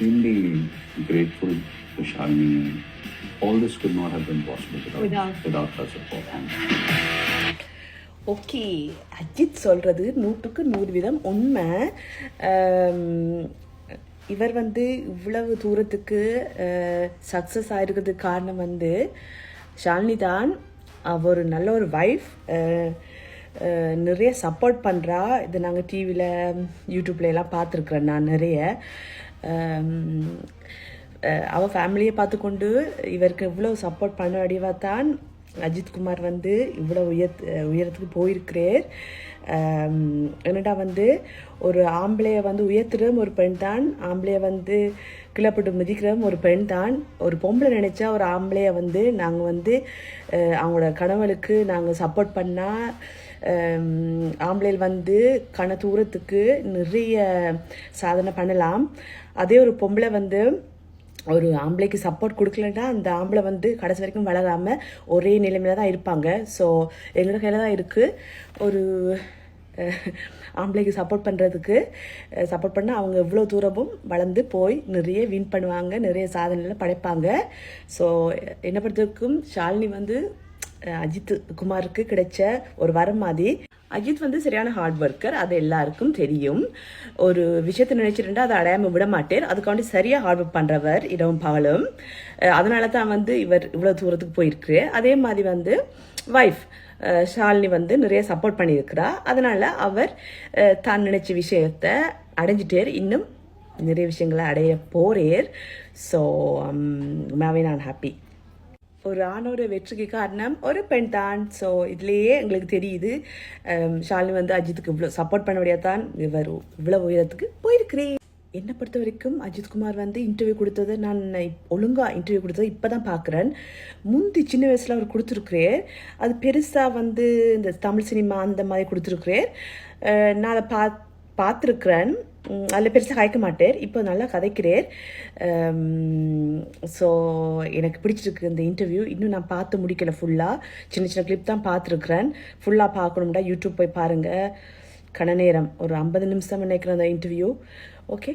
extremely grateful to Shalini. All this could not have been possible without her support. Okay, Ajith சொல்கிறது 100% உண்மை. இவர் இவ்வளவு தூரத்துக்கு சக்ஸஸ் ஆகிருக்கிறதுக்கு காரணம் ஷாலினி தான். அவர் நல்ல ஒரு வைஃப், நிறைய சப்போர்ட் பண்ணுறா. இது நாங்கள் டிவியில் யூடியூப்ல எல்லாம் பார்த்துருக்குறேன் நான் நிறைய. அவள் ஃபேமிலியை பார்த்துக்கொண்டு இவருக்கு இவ்வளோ சப்போர்ட் பண்ண வடிவாக தான் அஜித்குமார் இவ்வளோ உயரத்துக்கு போயிருக்கிறார். என்னடா ஒரு ஆம்பளையை உயர்த்துறதும் ஒரு பெண் தான், ஆம்பளையை கிளப்பட்டு மிதிக்கிறதும் ஒரு பெண் தான். ஒரு பொம்பளை நினச்சா ஒரு ஆம்பளையை நாங்கள் அவங்களோட கணவனுக்கு நாங்கள் சப்போர்ட் பண்ணால் ஆம்பளையில் கன தூரத்துக்கு நிறைய சாதனை பண்ணலாம். அதே ஒரு பொம்பளை ஒரு ஆம்பளைக்கு சப்போர்ட் கொடுக்கலன்னா அந்த ஆம்பளை கடைசி வரைக்கும் வளராமல் ஒரே நிலைமையில தான் இருப்பாங்க. ஸோ எங்களோட கையில் தான் இருக்குது ஒரு ஆம்பளைக்கு சப்போர்ட் பண்ணுறதுக்கு. சப்போர்ட் பண்ணால் அவங்க எவ்வளோ தூரமும் வளர்ந்து போய் நிறைய வின் பண்ணுவாங்க, நிறைய சாதனையில் படைப்பாங்க. ஸோ என்ன பொறுத்தவரைக்கும் ஷாலினி அஜித் குமாருக்கு கிடைச்ச ஒரு வரம் மாதிரி. அஜித் சரியான ஹார்ட் ஒர்க்கர், அது எல்லாருக்கும் தெரியும். ஒரு விஷயத்தை நினைச்சிருந்தா அதை அடையாமல் விட மாட்டேர். அதுக்காண்டி சரியாக ஹார்ட் ஒர்க் பண்ணுறவர் இரவும் பகலும். அதனால தான் இவர் இவ்வளோ தூரத்துக்கு போயிருக்கு. அதே மாதிரி வைஃப் ஷாலினி நிறைய சப்போர்ட் பண்ணியிருக்கிறா. அதனால் அவர் தான் நினைச்ச விஷயத்தை அடைஞ்சிட்டேர், இன்னும் நிறைய விஷயங்களை அடைய போறேர். ஸோ உண்மையாகவே நான் ஹாப்பி. ஒரு ஆணோட வெற்றிக்கு காரணம் ஒரு பெண் தான். ஸோ இதுலேயே எங்களுக்கு தெரியுது ஷாலினி அஜித்துக்கு இவ்வளோ சப்போர்ட் பண்ண முடியாது தான் இவர் இவ்வளோ உயரத்துக்கு போயிருக்கிறேன். என்னை பொறுத்த வரைக்கும் அஜித்குமார் இன்டர்வியூ கொடுத்தது நான் ஒழுங்காக இன்டர்வியூ கொடுத்தது இப்போ தான் பார்க்குறேன். முந்தி சின்ன வயசில் அவர் கொடுத்துருக்குறேன். அது பெருசாக இந்த தமிழ் சினிமா அந்த மாதிரி கொடுத்துருக்குறேன். நான் அதை பார்த்துருக்குறேன். அதில் பெருசாக கதைக்க மாட்டேர், இப்போ நல்லா கதைக்கிறேன். ஸோ எனக்கு பிடிச்சிருக்கு இந்த இன்டர்வியூ. இன்னும் நான் பார்த்து முடிக்கலை ஃபுல்லாக, சின்ன சின்ன கிளிப் தான் பார்த்துருக்குறேன். ஃபுல்லாக பார்க்கணும்டா யூடியூப் போய் பாருங்கள். கன நேரம் ஒரு 50 நிமிஷம் நினைக்கிறேன் அந்த இன்டர்வியூ. ஓகே.